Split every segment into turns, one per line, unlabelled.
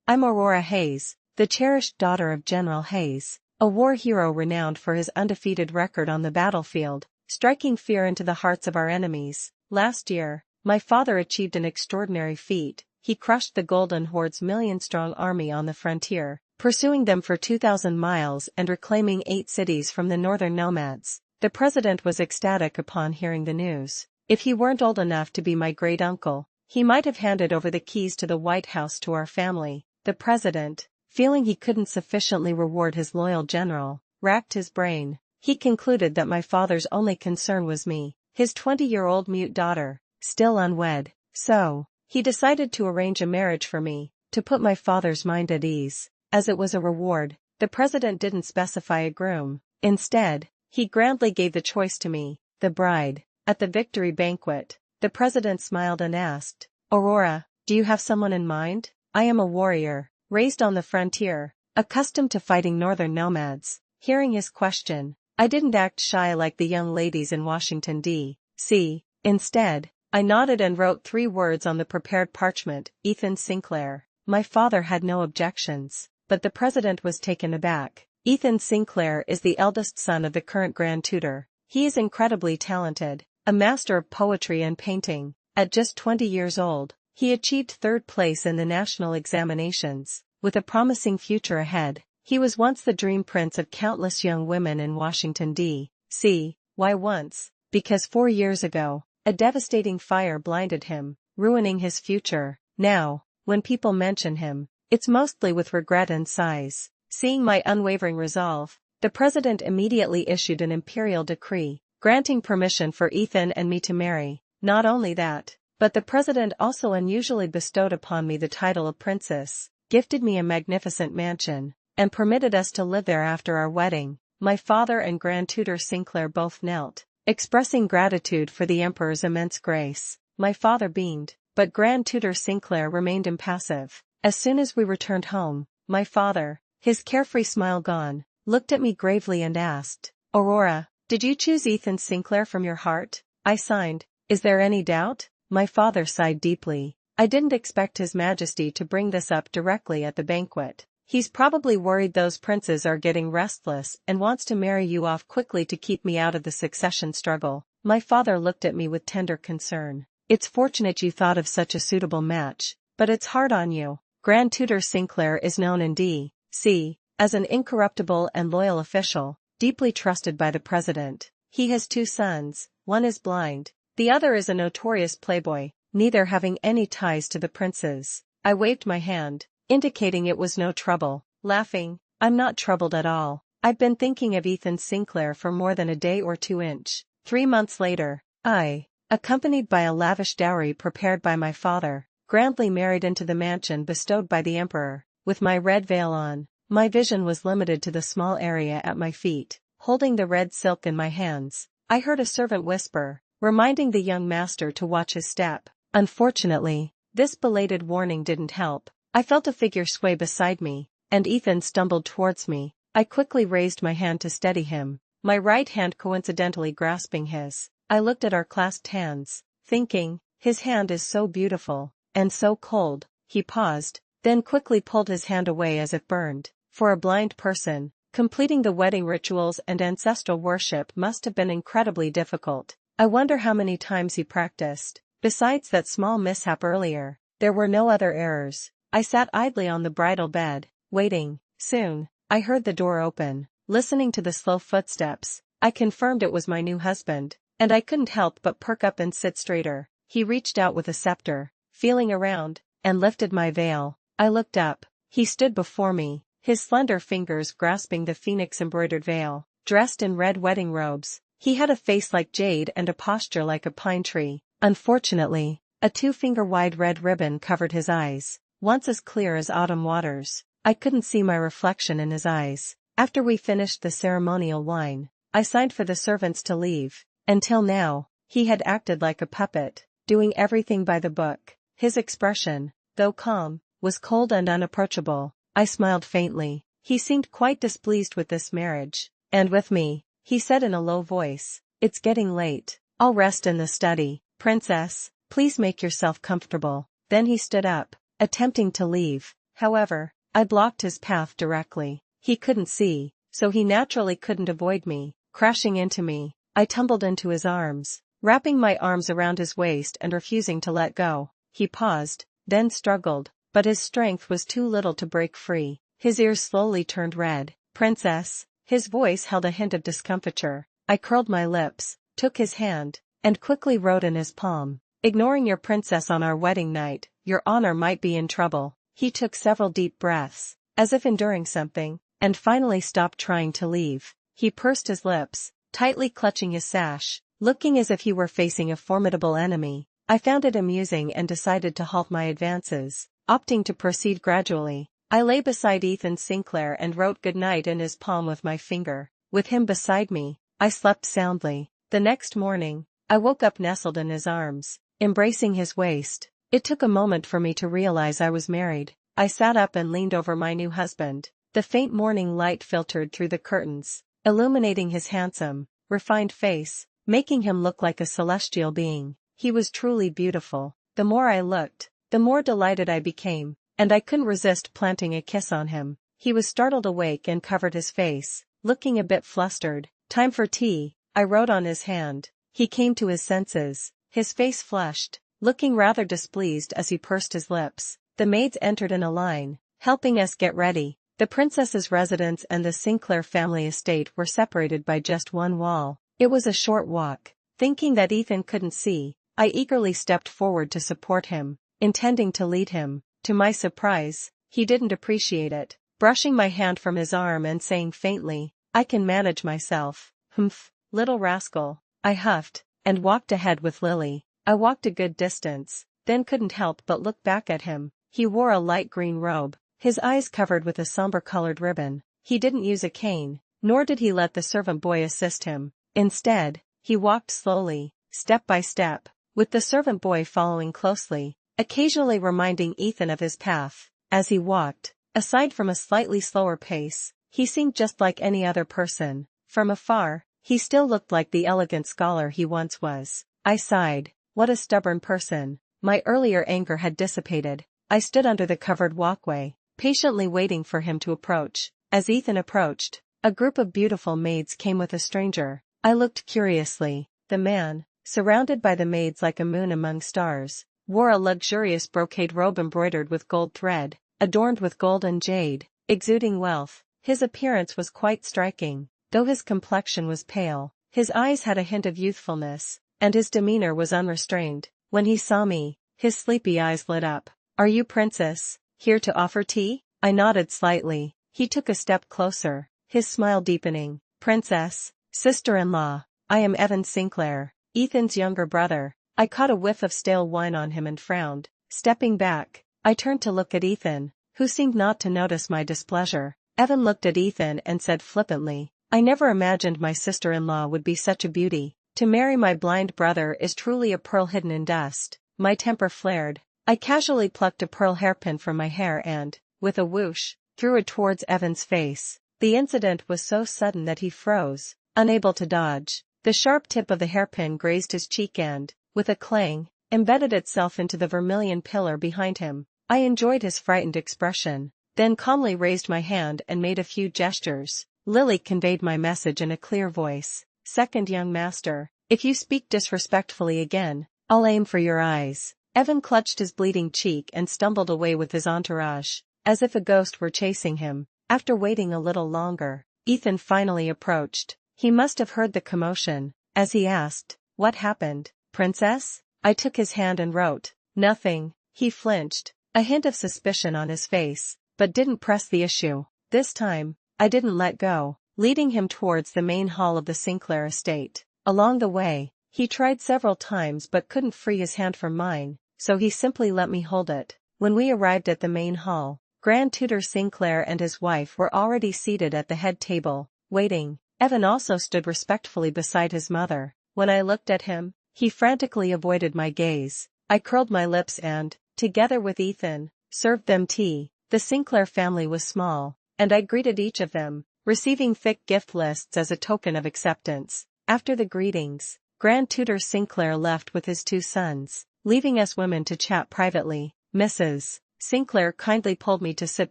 I'm Aurora Hayes, the cherished daughter of General Hayes, a war hero renowned for his undefeated record on the battlefield, striking fear into the hearts of our enemies. Last year, my father achieved an extraordinary feat. He crushed the Golden Horde's million-strong army on the frontier, pursuing them for 2,000 miles and reclaiming 8 cities from the northern nomads. The president was ecstatic upon hearing the news. If he weren't old enough to be my great-uncle, he might have handed over the keys to the White House to our family. The president, feeling he couldn't sufficiently reward his loyal general, racked his brain. He concluded that my father's only concern was me, his 20-year-old mute daughter, still unwed. So, he decided to arrange a marriage for me, to put my father's mind at ease. As it was a reward, the president didn't specify a groom. Instead, he grandly gave the choice to me, the bride. At the victory banquet, the president smiled and asked, "Aurora, do you have someone in mind?" I am a warrior, raised on the frontier, accustomed to fighting northern nomads. Hearing his question, I didn't act shy like the young ladies in Washington, D.C. Instead, I nodded and wrote 3 words on the prepared parchment: Ethan Sinclair. My father had no objections, but the president was taken aback. Ethan Sinclair is the eldest son of the current Grand Tutor. He is incredibly talented, a master of poetry and painting. At just 20 years old, he achieved 3rd place in the national examinations. With a promising future ahead, he was once the dream prince of countless young women in Washington, D.C. Why once? Because 4 years ago, a devastating fire blinded him, ruining his future. Now, when people mention him, it's mostly with regret and sighs. Seeing my unwavering resolve, the president immediately issued an imperial decree, granting permission for Ethan and me to marry. Not only that, but the president also unusually bestowed upon me the title of princess, gifted me a magnificent mansion, and permitted us to live there after our wedding. My father and Grand Tutor Sinclair both knelt, expressing gratitude for the emperor's immense grace. My father beamed, but Grand Tutor Sinclair remained impassive. As soon as we returned home, my father, his carefree smile gone, looked at me gravely and asked, "Aurora, did you choose Ethan Sinclair from your heart?" I signed. "Is there any doubt?" My father sighed deeply. "I didn't expect His Majesty to bring this up directly at the banquet. He's probably worried those princes are getting restless and wants to marry you off quickly to keep me out of the succession struggle." My father looked at me with tender concern. "It's fortunate you thought of such a suitable match, but it's hard on you." Grand Tutor Sinclair is known in D.C. as an incorruptible and loyal official, deeply trusted by the president. He has 2 sons, one is blind, the other is a notorious playboy, neither having any ties to the princes. I waved my hand, indicating it was no trouble, laughing, "I'm not troubled at all. I've been thinking of Ethan Sinclair for more than a day or 2. 3 months later, I, accompanied by a lavish dowry prepared by my father, grandly married into the mansion bestowed by the emperor. With my red veil on, my vision was limited to the small area at my feet. Holding the red silk in my hands, I heard a servant whisper, reminding the young master to watch his step. Unfortunately, this belated warning didn't help. I felt a figure sway beside me, and Ethan stumbled towards me. I quickly raised my hand to steady him, my right hand coincidentally grasping his. I looked at our clasped hands, thinking, his hand is so beautiful, and so cold. He paused, then quickly pulled his hand away as if burned. For a blind person, completing the wedding rituals and ancestral worship must have been incredibly difficult. I wonder how many times he practiced. Besides that small mishap earlier, there were no other errors. I sat idly on the bridal bed, waiting. Soon, I heard the door open. Listening to the slow footsteps, I confirmed it was my new husband, and I couldn't help but perk up and sit straighter. He reached out with a scepter, feeling around, and lifted my veil. I looked up. He stood before me, his slender fingers grasping the phoenix-embroidered veil. Dressed in red wedding robes, he had a face like jade and a posture like a pine tree. Unfortunately, a 2-finger-wide red ribbon covered his eyes, once as clear as autumn waters. I couldn't see my reflection in his eyes. After we finished the ceremonial wine, I signed for the servants to leave. Until now, he had acted like a puppet, doing everything by the book. His expression, though calm, was cold and unapproachable. I smiled faintly. He seemed quite displeased with this marriage. "And with me," he said in a low voice. "It's getting late. I'll rest in the study. Princess, please make yourself comfortable." Then he stood up, attempting to leave, However, I blocked his path directly. He couldn't see, so he naturally couldn't avoid me. Crashing into me, I tumbled into his arms, wrapping my arms around his waist and refusing to let go. He paused, then struggled, but his strength was too little to break free. His ears slowly turned red. "Princess," his voice held a hint of discomfiture. I curled my lips, took his hand, and quickly wrote in his palm, "Ignoring your princess on our wedding night, your honor might be in trouble." He took several deep breaths, as if enduring something, and finally stopped trying to leave. He pursed his lips, tightly clutching his sash, looking as if he were facing a formidable enemy. I found it amusing and decided to halt my advances, opting to proceed gradually. I lay beside Ethan Sinclair and wrote goodnight in his palm with my finger. With him beside me, I slept soundly. The next morning, I woke up nestled in his arms, embracing his waist. It took a moment for me to realize I was married. I sat up and leaned over my new husband. The faint morning light filtered through the curtains, illuminating his handsome, refined face, making him look like a celestial being. He was truly beautiful. The more I looked, the more delighted I became, and I couldn't resist planting a kiss on him. He was startled awake and covered his face, looking a bit flustered. "Time for tea," I wrote on his hand. He came to his senses, his face flushed, looking rather displeased as he pursed his lips. The maids entered in a line, helping us get ready. The princess's residence and the Sinclair family estate were separated by just one wall. It was a short walk. Thinking that Ethan couldn't see, I eagerly stepped forward to support him, intending to lead him. To my surprise, he didn't appreciate it, brushing my hand from his arm and saying faintly, "I can manage myself." "Humph, little rascal," I huffed, and walked ahead with Lily. I walked a good distance, then couldn't help but look back at him. He wore a light green robe, his eyes covered with a somber-colored ribbon. He didn't use a cane, nor did he let the servant boy assist him. Instead, he walked slowly, step by step, with the servant boy following closely, occasionally reminding Ethan of his path. As he walked, aside from a slightly slower pace, he seemed just like any other person. From afar, he still looked like the elegant scholar he once was. I sighed. What a stubborn person. My earlier anger had dissipated. I stood under the covered walkway, patiently waiting for him to approach. As Ethan approached, a group of beautiful maids came with a stranger. I looked curiously. The man, surrounded by the maids like a moon among stars, wore a luxurious brocade robe embroidered with gold thread, adorned with gold and jade, exuding wealth. His appearance was quite striking, though his complexion was pale. His eyes had a hint of youthfulness, and his demeanor was unrestrained. When he saw me, his sleepy eyes lit up. "Are you Princess, here to offer tea?" I nodded slightly. He took a step closer, his smile deepening. "Princess, sister-in-law, I am Evan Sinclair, Ethan's younger brother." I caught a whiff of stale wine on him and frowned. Stepping back, I turned to look at Ethan, who seemed not to notice my displeasure. Evan looked at Ethan and said flippantly, "I never imagined my sister-in-law would be such a beauty. To marry my blind brother is truly a pearl hidden in dust." My temper flared. I casually plucked a pearl hairpin from my hair and, with a whoosh, threw it towards Evan's face. The incident was so sudden that he froze, unable to dodge. The sharp tip of the hairpin grazed his cheek and, with a clang, embedded itself into the vermilion pillar behind him. I enjoyed his frightened expression, then calmly raised my hand and made a few gestures. Lily conveyed my message in a clear voice. "Second young master, if you speak disrespectfully again, I'll aim for your eyes." Evan clutched his bleeding cheek and stumbled away with his entourage, as if a ghost were chasing him. After waiting a little longer, Ethan finally approached. He must have heard the commotion, as he asked, "What happened, Princess?" I took his hand and wrote, "Nothing." He flinched, a hint of suspicion on his face, but didn't press the issue. This time, I didn't let go, leading him towards the main hall of the Sinclair estate. Along the way, he tried several times but couldn't free his hand from mine, so he simply let me hold it. When we arrived at the main hall, Grand Tutor Sinclair and his wife were already seated at the head table, waiting. Evan also stood respectfully beside his mother. When I looked at him, he frantically avoided my gaze. I curled my lips and, together with Ethan, served them tea. The Sinclair family was small, and I greeted each of them, receiving thick gift lists as a token of acceptance. After the greetings, Grand Tutor Sinclair left with his two sons, leaving us women to chat privately. Mrs. Sinclair kindly pulled me to sit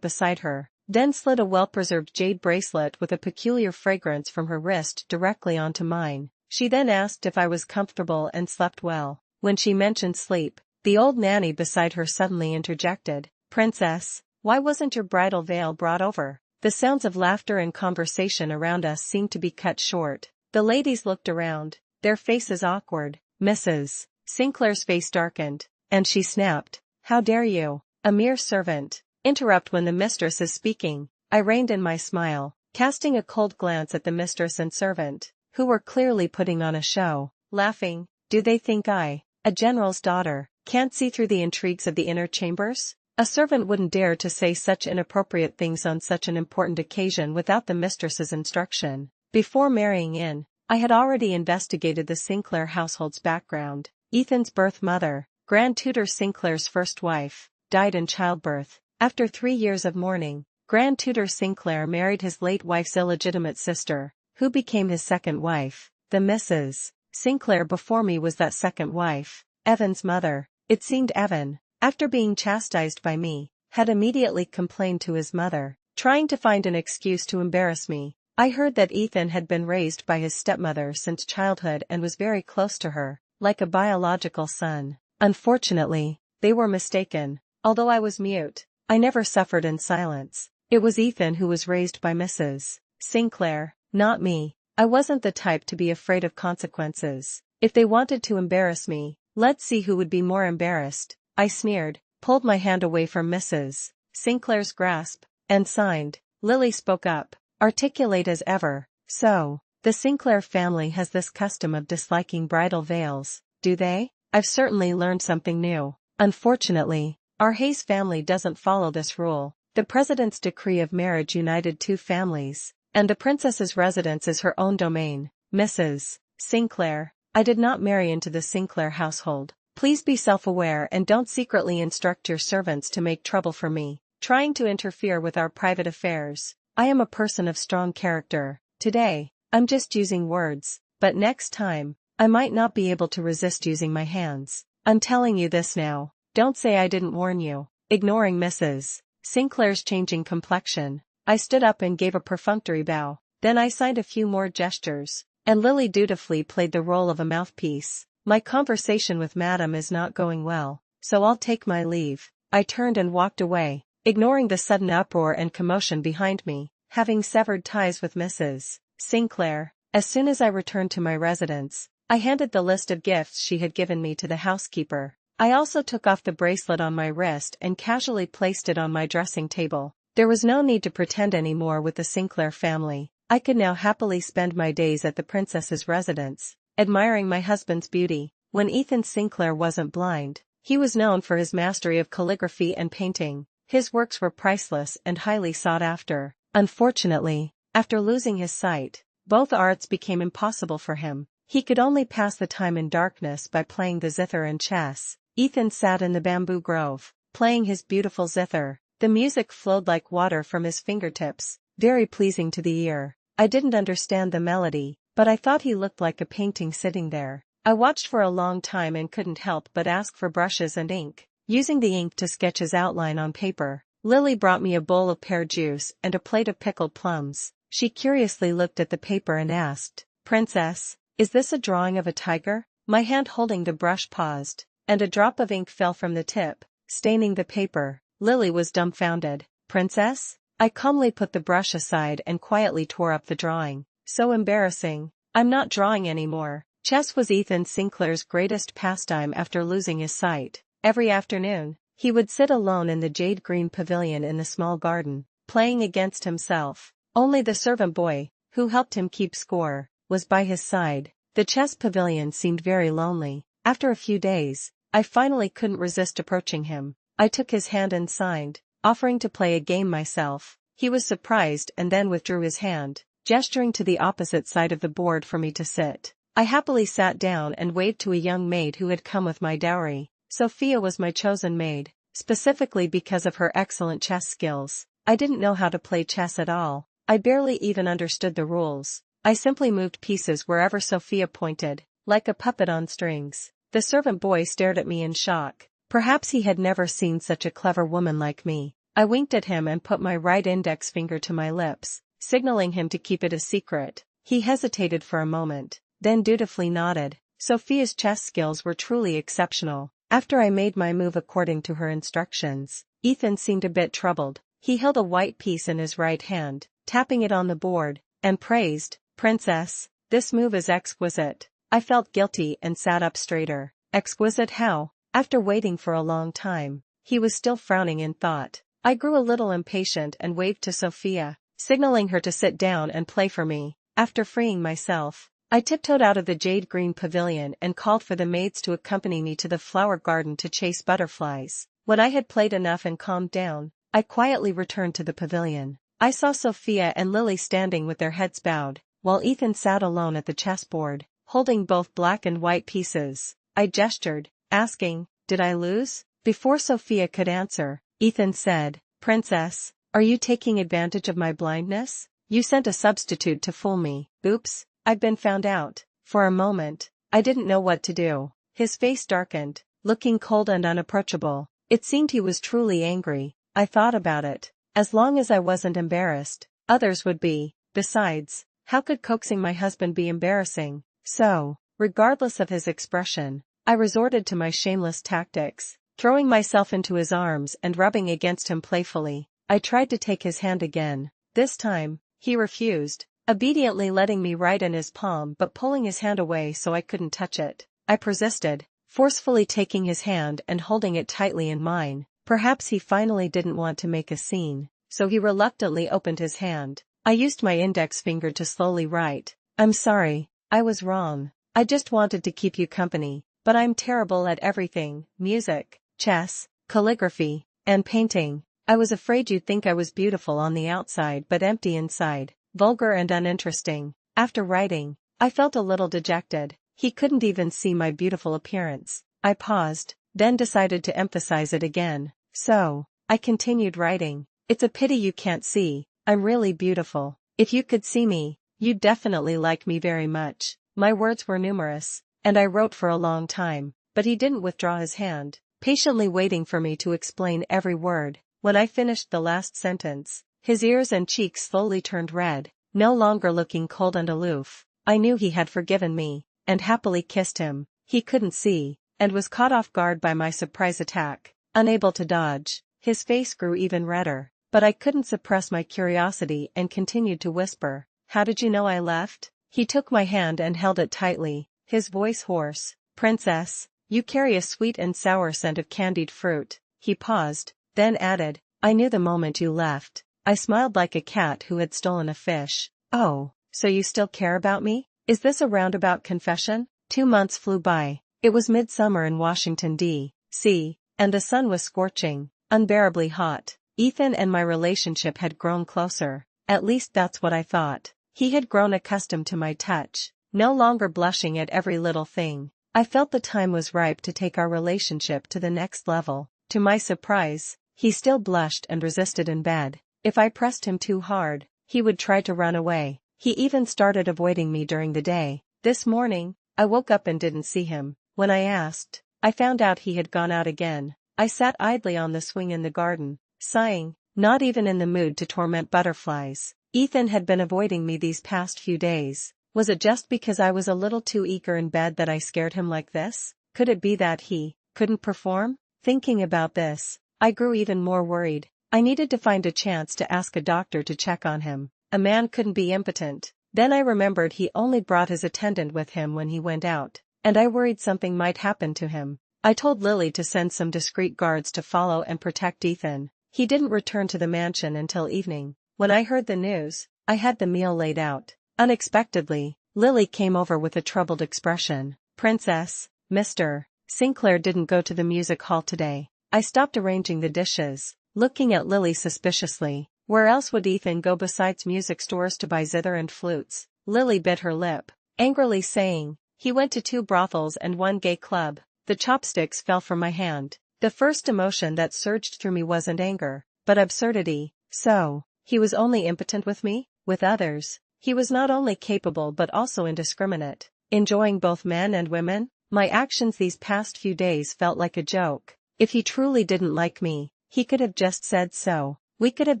beside her, then slid a well-preserved jade bracelet with a peculiar fragrance from her wrist directly onto mine. She then asked if I was comfortable and slept well. When she mentioned sleep, the old nanny beside her suddenly interjected, "Princess, why wasn't your bridal veil brought over?" The sounds of laughter and conversation around us seemed to be cut short. The ladies looked around, their faces awkward. Mrs. Sinclair's face darkened, and she snapped, "How dare you, a mere servant, interrupt when the mistress is speaking?" I reined in my smile, casting a cold glance at the mistress and servant, who were clearly putting on a show, laughing. Do they think I, a general's daughter, can't see through the intrigues of the inner chambers? A servant wouldn't dare to say such inappropriate things on such an important occasion without the mistress's instruction. Before marrying in, I had already investigated the Sinclair household's background. Ethan's birth mother, Grand Tutor Sinclair's first wife, died in childbirth. After 3 years of mourning, Grand Tutor Sinclair married his late wife's illegitimate sister, who became his second wife. The Mrs. Sinclair before me was that second wife, Evan's mother. It seemed Evan, after being chastised by me, had immediately complained to his mother, trying to find an excuse to embarrass me. I heard that Ethan had been raised by his stepmother since childhood and was very close to her, like a biological son. Unfortunately, they were mistaken. Although I was mute, I never suffered in silence. It was Ethan who was raised by Mrs. Sinclair, not me. I wasn't the type to be afraid of consequences. If they wanted to embarrass me, let's see who would be more embarrassed. I sneered, pulled my hand away from Mrs. Sinclair's grasp, and signed. Lily spoke up, articulate as ever. "So, the Sinclair family has this custom of disliking bridal veils, do they? I've certainly learned something new. Unfortunately, our Hayes family doesn't follow this rule. The president's decree of marriage united 2 families, and the princess's residence is her own domain." Mrs. Sinclair, I did not marry into the Sinclair household. Please be self-aware and don't secretly instruct your servants to make trouble for me, trying to interfere with our private affairs. I am a person of strong character. Today, I'm just using words, but next time, I might not be able to resist using my hands. I'm telling you this now. Don't say I didn't warn you. Ignoring Mrs. Sinclair's changing complexion, I stood up and gave a perfunctory bow. Then I signed a few more gestures, and Lily dutifully played the role of a mouthpiece. My conversation with Madam is not going well, so I'll take my leave. I turned and walked away, ignoring the sudden uproar and commotion behind me, having severed ties with Mrs. Sinclair. As soon as I returned to my residence, I handed the list of gifts she had given me to the housekeeper. I also took off the bracelet on my wrist and casually placed it on my dressing table. There was no need to pretend anymore with the Sinclair family. I could now happily spend my days at the princess's residence, admiring my husband's beauty. When Ethan Sinclair wasn't blind, he was known for his mastery of calligraphy and painting. His works were priceless and highly sought after. Unfortunately, after losing his sight, both arts became impossible for him. He could only pass the time in darkness by playing the zither and chess. Ethan sat in the bamboo grove, playing his beautiful zither. The music flowed like water from his fingertips, very pleasing to the ear. I didn't understand the melody, but I thought he looked like a painting sitting there. I watched for a long time and couldn't help but ask for brushes and ink, using the ink to sketch his outline on paper. Lily brought me a bowl of pear juice and a plate of pickled plums. She curiously looked at the paper and asked, "Princess, is this a drawing of a tiger?" My hand holding the brush paused, and a drop of ink fell from the tip, staining the paper. Lily was dumbfounded. "Princess?" I calmly put the brush aside and quietly tore up the drawing. So embarrassing. I'm not drawing anymore. Chess was Ethan Sinclair's greatest pastime after losing his sight. Every afternoon, he would sit alone in the jade green pavilion in the small garden, playing against himself. Only the servant boy, who helped him keep score, was by his side. The chess pavilion seemed very lonely. After a few days, I finally couldn't resist approaching him. I took his hand and signed, offering to play a game myself. He was surprised and then withdrew his hand, gesturing to the opposite side of the board for me to sit. I happily sat down and waved to a young maid who had come with my dowry. Sophia was my chosen maid, specifically because of her excellent chess skills. I didn't know how to play chess at all. I barely even understood the rules. I simply moved pieces wherever Sophia pointed, like a puppet on strings. The servant boy stared at me in shock. Perhaps he had never seen such a clever woman like me. I winked at him and put my right index finger to my lips, signaling him to keep it a secret. He hesitated for a moment, then dutifully nodded. Sophia's chess skills were truly exceptional. After I made my move according to her instructions, Ethan seemed a bit troubled. He held a white piece in his right hand, tapping it on the board, and praised, "Princess, this move is exquisite." I felt guilty and sat up straighter. Exquisite how? After waiting for a long time, he was still frowning in thought. I grew a little impatient and waved to Sophia, signaling her to sit down and play for me. After freeing myself, I tiptoed out of the jade-green pavilion and called for the maids to accompany me to the flower garden to chase butterflies. When I had played enough and calmed down, I quietly returned to the pavilion. I saw Sophia and Lily standing with their heads bowed, while Ethan sat alone at the chessboard, holding both black and white pieces. I gestured, asking, "Did I lose?" Before Sophia could answer, Ethan said, "Princess, are you taking advantage of my blindness? You sent a substitute to fool me." Oops, I'd been found out. For a moment, I didn't know what to do. His face darkened, looking cold and unapproachable. It seemed he was truly angry. I thought about it. As long as I wasn't embarrassed, others would be. Besides, how could coaxing my husband be embarrassing? So, regardless of his expression, I resorted to my shameless tactics, throwing myself into his arms and rubbing against him playfully. I tried to take his hand again. This time, he refused, obediently letting me write in his palm but pulling his hand away so I couldn't touch it. I persisted, forcefully taking his hand and holding it tightly in mine. Perhaps he finally didn't want to make a scene, so he reluctantly opened his hand. I used my index finger to slowly write. "I'm sorry, I was wrong. I just wanted to keep you company, but I'm terrible at everything: music, chess, calligraphy, and painting. I was afraid you'd think I was beautiful on the outside but empty inside, vulgar and uninteresting." After writing, I felt a little dejected. He couldn't even see my beautiful appearance. I paused, then decided to emphasize it again. "So," I continued writing, "it's a pity you can't see. I'm really beautiful. If you could see me, you'd definitely like me very much." My words were numerous, and I wrote for a long time, but he didn't withdraw his hand, patiently waiting for me to explain every word. When I finished the last sentence, his ears and cheeks slowly turned red. No longer looking cold and aloof, I knew he had forgiven me, and happily kissed him. He couldn't see, and was caught off guard by my surprise attack. Unable to dodge, his face grew even redder, but I couldn't suppress my curiosity and continued to whisper, "How did you know I left?" He took my hand and held it tightly, his voice hoarse. "Princess, you carry a sweet and sour scent of candied fruit." He paused, then added, "I knew the moment you left." I smiled like a cat who had stolen a fish. "Oh, so you still care about me? Is this a roundabout confession?" 2 months flew by. It was midsummer in Washington, D.C., and the sun was scorching, unbearably hot. Ethan and my relationship had grown closer. At least that's what I thought. He had grown accustomed to my touch, no longer blushing at every little thing. I felt the time was ripe to take our relationship to the next level. To my surprise, he still blushed and resisted in bed. If I pressed him too hard, he would try to run away. He even started avoiding me during the day. This morning, I woke up and didn't see him. When I asked, I found out he had gone out again. I sat idly on the swing in the garden, sighing, not even in the mood to torment butterflies. Ethan had been avoiding me these past few days. Was it just because I was a little too eager in bed that I scared him like this? Could it be that he couldn't perform? Thinking about this, I grew even more worried. I needed to find a chance to ask a doctor to check on him. A man couldn't be impotent. Then I remembered he only brought his attendant with him when he went out, and I worried something might happen to him. I told Lily to send some discreet guards to follow and protect Ethan. He didn't return to the mansion until evening. When I heard the news, I had the meal laid out. Unexpectedly, Lily came over with a troubled expression. "Princess, Mr. Sinclair didn't go to the music hall today." I stopped arranging the dishes, looking at Lily suspiciously. Where else would Ethan go besides music stores to buy zither and flutes? Lily bit her lip, angrily saying, "He went to 2 brothels and 1 gay club." The chopsticks fell from my hand. The first emotion that surged through me wasn't anger, but absurdity. So, he was only impotent with me? With others, he was not only capable but also indiscriminate, enjoying both men and women? My actions these past few days felt like a joke. If he truly didn't like me, he could have just said so. We could have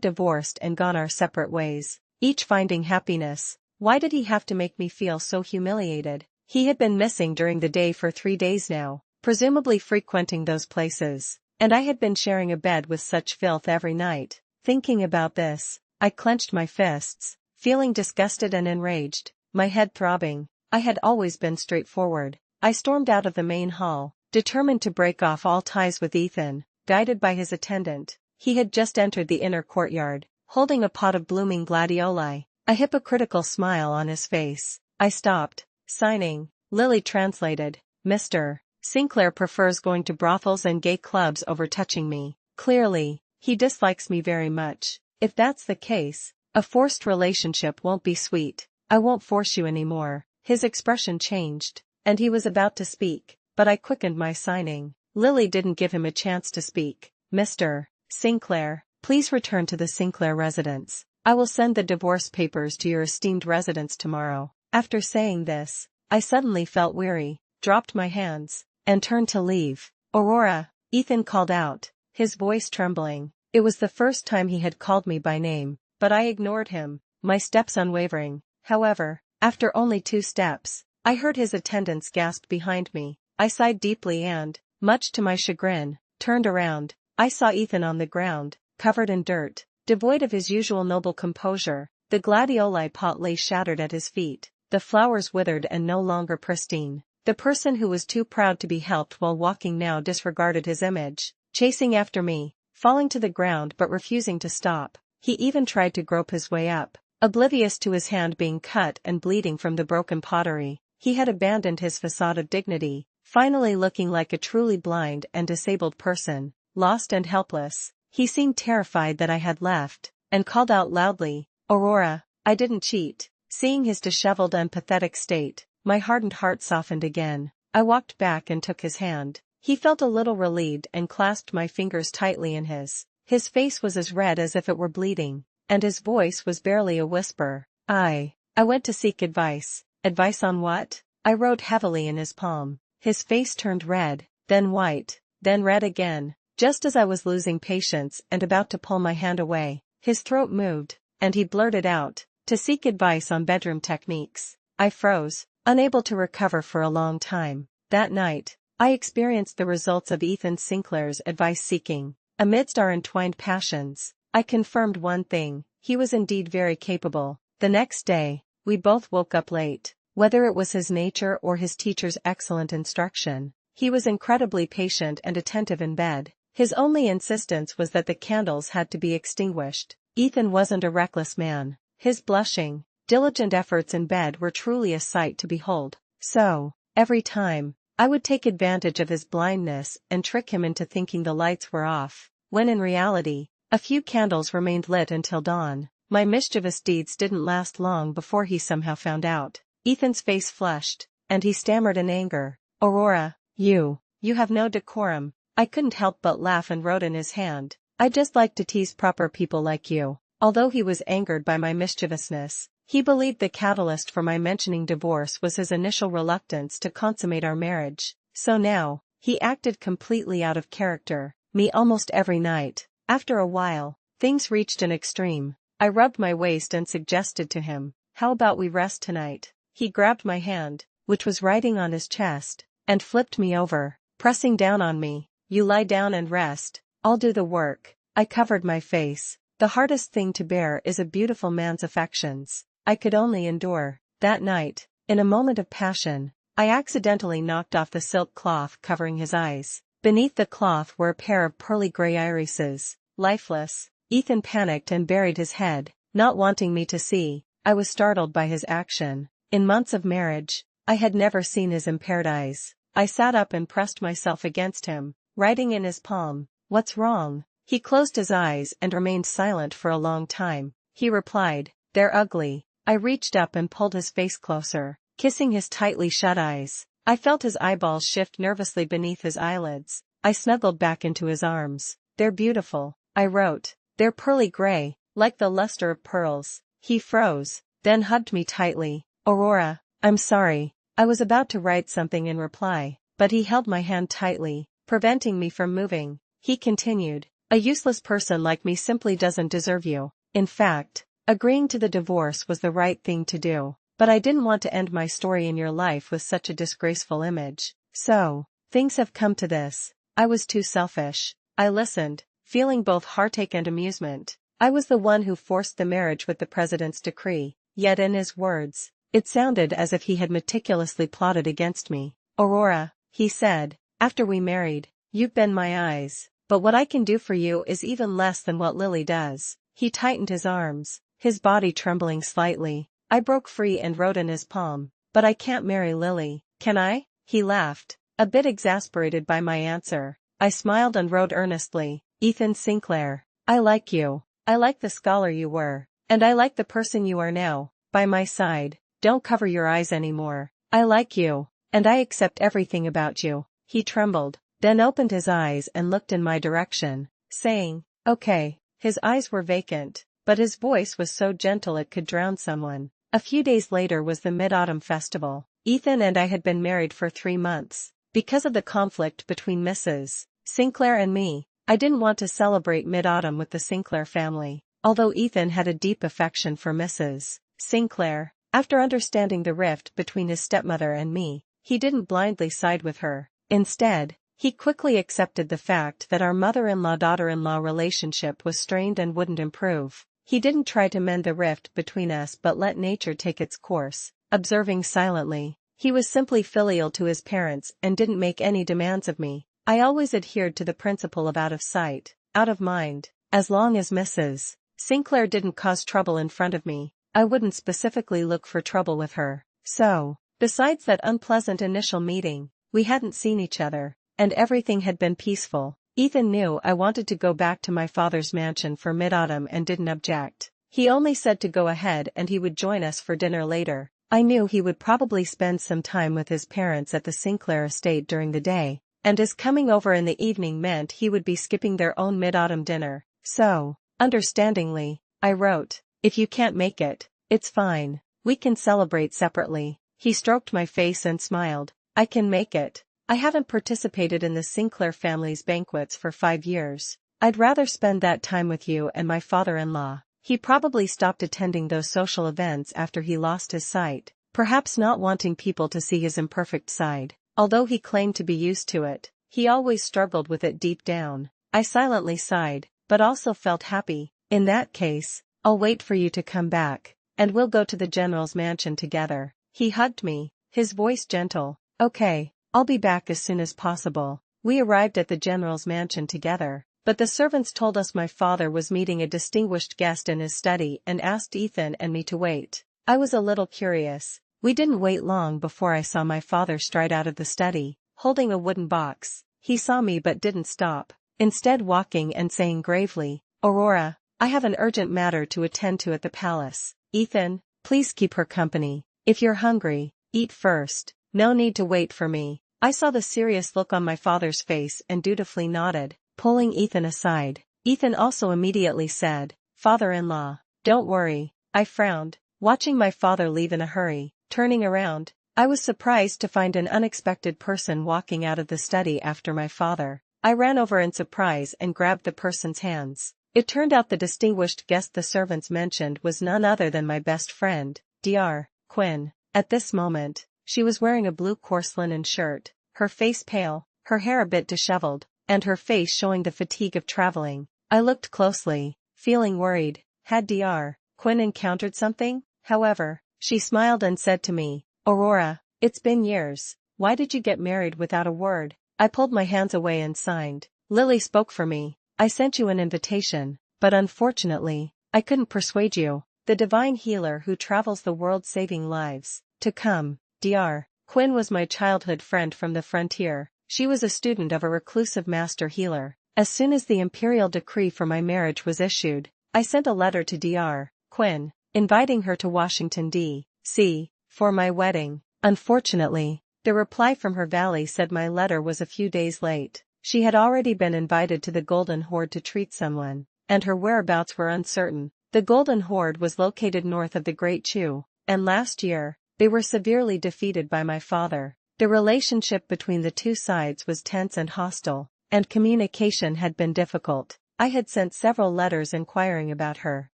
divorced and gone our separate ways, each finding happiness. Why did he have to make me feel so humiliated? He had been missing during the day for 3 days now, presumably frequenting those places, and I had been sharing a bed with such filth every night. Thinking about this, I clenched my fists, feeling disgusted and enraged, my head throbbing. I had always been straightforward. I stormed out of the main hall, determined to break off all ties with Ethan, guided by his attendant. He had just entered the inner courtyard, holding a pot of blooming gladioli, a hypocritical smile on his face. I stopped, signing. Lily translated, "Mr. Sinclair prefers going to brothels and gay clubs over touching me. Clearly, he dislikes me very much. If that's the case, a forced relationship won't be sweet. I won't force you anymore." His expression changed, and he was about to speak, but I quickened my signing. Lily didn't give him a chance to speak. "Mr. Sinclair, please return to the Sinclair residence. I will send the divorce papers to your esteemed residence tomorrow." After saying this, I suddenly felt weary, dropped my hands, and turned to leave. "Aurora," Ethan called out, his voice trembling. It was the first time he had called me by name, but I ignored him, my steps unwavering. However, after only 2 steps, I heard his attendants gasp behind me. I sighed deeply and, much to my chagrin, turned around. I saw Ethan on the ground, covered in dirt, devoid of his usual noble composure. The gladioli pot lay shattered at his feet, the flowers withered and no longer pristine. The person who was too proud to be helped while walking now disregarded his image, chasing after me, falling to the ground but refusing to stop. He even tried to grope his way up, oblivious to his hand being cut and bleeding from the broken pottery. He had abandoned his facade of dignity, finally looking like a truly blind and disabled person, lost and helpless. He seemed terrified that I had left, and called out loudly, "Aurora, I didn't cheat." Seeing his disheveled and pathetic state, my hardened heart softened again. I walked back and took his hand. He felt a little relieved and clasped my fingers tightly in his. His face was as red as if it were bleeding, and his voice was barely a whisper. I went to seek advice." "Advice on what?" I wrote heavily in his palm. His face turned red, then white, then red again. Just as I was losing patience and about to pull my hand away, his throat moved, and he blurted out, "To seek advice on bedroom techniques." I froze, unable to recover for a long time. That night, I experienced the results of Ethan Sinclair's advice-seeking. Amidst our entwined passions, I confirmed one thing: he was indeed very capable. The next day, we both woke up late. Whether it was his nature or his teacher's excellent instruction, he was incredibly patient and attentive in bed. His only insistence was that the candles had to be extinguished. Ethan wasn't a reckless man. His blushing, diligent efforts in bed were truly a sight to behold. So, every time, I would take advantage of his blindness and trick him into thinking the lights were off, when in reality, a few candles remained lit until dawn. My mischievous deeds didn't last long before he somehow found out. Ethan's face flushed, and he stammered in anger, "Aurora, you have no decorum." I couldn't help but laugh and wrote in his hand, "I just like to tease proper people like you." Although he was angered by my mischievousness, he believed the catalyst for my mentioning divorce was his initial reluctance to consummate our marriage. So now, he acted completely out of character, me almost every night. After a while, things reached an extreme. I rubbed my waist and suggested to him, "How about we rest tonight?" He grabbed my hand, which was riding on his chest, and flipped me over, pressing down on me. "You lie down and rest, I'll do the work." I covered my face. The hardest thing to bear is a beautiful man's affections. I could only endure. That night, in a moment of passion, I accidentally knocked off the silk cloth covering his eyes. Beneath the cloth were a pair of pearly gray irises, lifeless. Ethan panicked and buried his head, not wanting me to see. I was startled by his action. In months of marriage, I had never seen his impaired eyes. I sat up and pressed myself against him, writing in his palm, "What's wrong?" He closed his eyes and remained silent for a long time. He replied, "They're ugly." I reached up and pulled his face closer, kissing his tightly shut eyes. I felt his eyeballs shift nervously beneath his eyelids. I snuggled back into his arms. "They're beautiful," I wrote. "They're pearly gray, like the luster of pearls." He froze, then hugged me tightly. "Aurora, I'm sorry." I was about to write something in reply, but he held my hand tightly. preventing me from moving. He continued, "A useless person like me simply doesn't deserve you. In fact, agreeing to the divorce was the right thing to do. But I didn't want to end my story in your life with such a disgraceful image. So, things have come to this. I was too selfish." I listened, feeling both heartache and amusement. I was the one who forced the marriage with the president's decree, yet in his words, it sounded as if he had meticulously plotted against me. "Aurora," he said, "after we married, you've been my eyes, but what I can do for you is even less than what Lily does." He tightened his arms, his body trembling slightly. I broke free and wrote in his palm, "But I can't marry Lily, can I?" He laughed, a bit exasperated by my answer. I smiled and wrote earnestly, "Ethan Sinclair, I like you. I like the scholar you were, and I like the person you are now, by my side. Don't cover your eyes anymore. I like you, and I accept everything about you." He trembled, then opened his eyes and looked in my direction, saying, "Okay." His eyes were vacant, but his voice was so gentle it could drown someone. A few days later was the Mid-Autumn Festival. Ethan and I had been married for 3 months. Because of the conflict between Mrs. Sinclair and me, I didn't want to celebrate Mid-Autumn with the Sinclair family, although Ethan had a deep affection for Mrs. Sinclair. After understanding the rift between his stepmother and me, he didn't blindly side with her. Instead, he quickly accepted the fact that our mother-in-law-daughter-in-law relationship was strained and wouldn't improve. He didn't try to mend the rift between us but let nature take its course, observing silently. He was simply filial to his parents and didn't make any demands of me. I always adhered to the principle of out of sight, out of mind. As long as Mrs. Sinclair didn't cause trouble in front of me, I wouldn't specifically look for trouble with her. So, besides that unpleasant initial meeting, we hadn't seen each other, and everything had been peaceful. Ethan knew I wanted to go back to my father's mansion for Mid-Autumn and didn't object. He only said to go ahead and he would join us for dinner later. I knew he would probably spend some time with his parents at the Sinclair estate during the day, and his coming over in the evening meant he would be skipping their own Mid-Autumn dinner. So, understandingly, I wrote, "If you can't make it, it's fine. We can celebrate separately." He stroked my face and smiled. "I can make it. I haven't participated in the Sinclair family's banquets for 5 years. I'd rather spend that time with you and my father-in-law." He probably stopped attending those social events after he lost his sight, perhaps not wanting people to see his imperfect side. Although he claimed to be used to it, he always struggled with it deep down. I silently sighed, but also felt happy. "In that case, I'll wait for you to come back, and we'll go to the general's mansion together." He hugged me, his voice gentle. "Okay, I'll be back as soon as possible." We arrived at the general's mansion together, but the servants told us my father was meeting a distinguished guest in his study and asked Ethan and me to wait. I was a little curious. We didn't wait long before I saw my father stride out of the study, holding a wooden box. He saw me but didn't stop, instead walking and saying gravely, "Aurora, I have an urgent matter to attend to at the palace. Ethan, please keep her company. If you're hungry, eat first. No need to wait for me." I saw the serious look on my father's face and dutifully nodded, pulling Ethan aside. Ethan also immediately said, "Father-in-law, don't worry." I frowned, watching my father leave in a hurry. Turning around, I was surprised to find an unexpected person walking out of the study after my father. I ran over in surprise and grabbed the person's hands. It turned out the distinguished guest the servants mentioned was none other than my best friend, Dr. Quinn. At this moment, she was wearing a blue coarse linen shirt, her face pale, her hair a bit disheveled, and her face showing the fatigue of traveling. I looked closely, feeling worried. Had Dr. Quinn encountered something? However, she smiled and said to me, "Aurora, it's been years. Why did you get married without a word?" I pulled my hands away and signed. "Lily spoke for me. I sent you an invitation, but unfortunately, I couldn't persuade you, the divine healer who travels the world saving lives, to come." Dr. Quinn was my childhood friend from the frontier. She was a student of a reclusive master healer. As soon as the imperial decree for my marriage was issued, I sent a letter to Dr. Quinn, inviting her to Washington, D.C., for my wedding. Unfortunately, the reply from her valley said my letter was a few days late. She had already been invited to the Golden Horde to treat someone, and her whereabouts were uncertain. The Golden Horde was located north of the Great Chew, and last year, they were severely defeated by my father. The relationship between the two sides was tense and hostile, and communication had been difficult. I had sent several letters inquiring about her,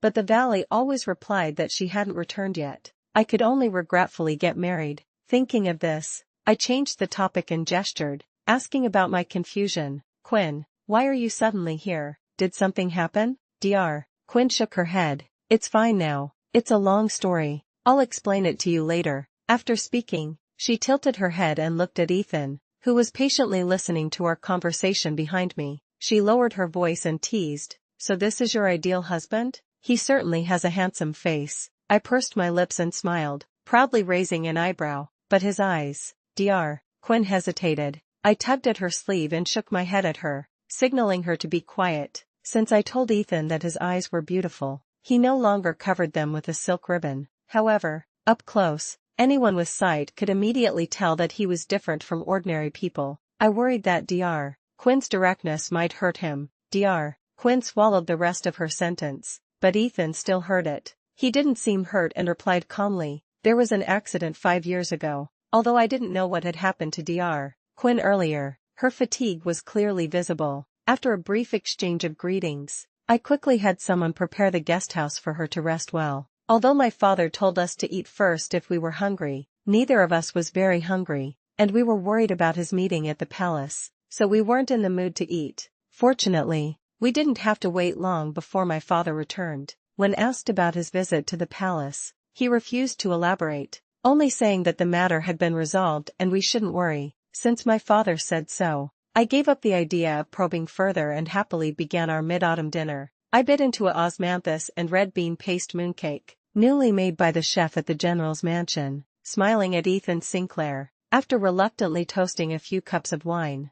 but the valley always replied that she hadn't returned yet. I could only regretfully get married. Thinking of this, I changed the topic and gestured, asking about my confusion. Quinn, why are you suddenly here? Did something happen? Dr. Quinn shook her head. It's fine now. It's a long story. I'll explain it to you later. After speaking, she tilted her head and looked at Ethan, who was patiently listening to our conversation behind me. She lowered her voice and teased, "So this is your ideal husband? He certainly has a handsome face." I pursed my lips and smiled, proudly raising an eyebrow, but his eyes. Dr. Quinn hesitated. I tugged at her sleeve and shook my head at her, signaling her to be quiet. Since I told Ethan that his eyes were beautiful, he no longer covered them with a silk ribbon. However, up close, anyone with sight could immediately tell that he was different from ordinary people. I worried that Dr. Quinn's directness might hurt him. Dr. Quinn swallowed the rest of her sentence, but Ethan still heard it. He didn't seem hurt and replied calmly, "There was an accident 5 years ago." Although I didn't know what had happened to Dr. Quinn earlier, her fatigue was clearly visible. After a brief exchange of greetings, I quickly had someone prepare the guest house for her to rest well. Although my father told us to eat first if we were hungry, neither of us was very hungry, and we were worried about his meeting at the palace, so we weren't in the mood to eat. Fortunately, we didn't have to wait long before my father returned. When asked about his visit to the palace, he refused to elaborate, only saying that the matter had been resolved and we shouldn't worry, since my father said so. I gave up the idea of probing further and happily began our mid-autumn dinner. I bit into a osmanthus and red bean paste mooncake, newly made by the chef at the general's mansion, smiling at Ethan Sinclair. After reluctantly toasting a few cups of wine,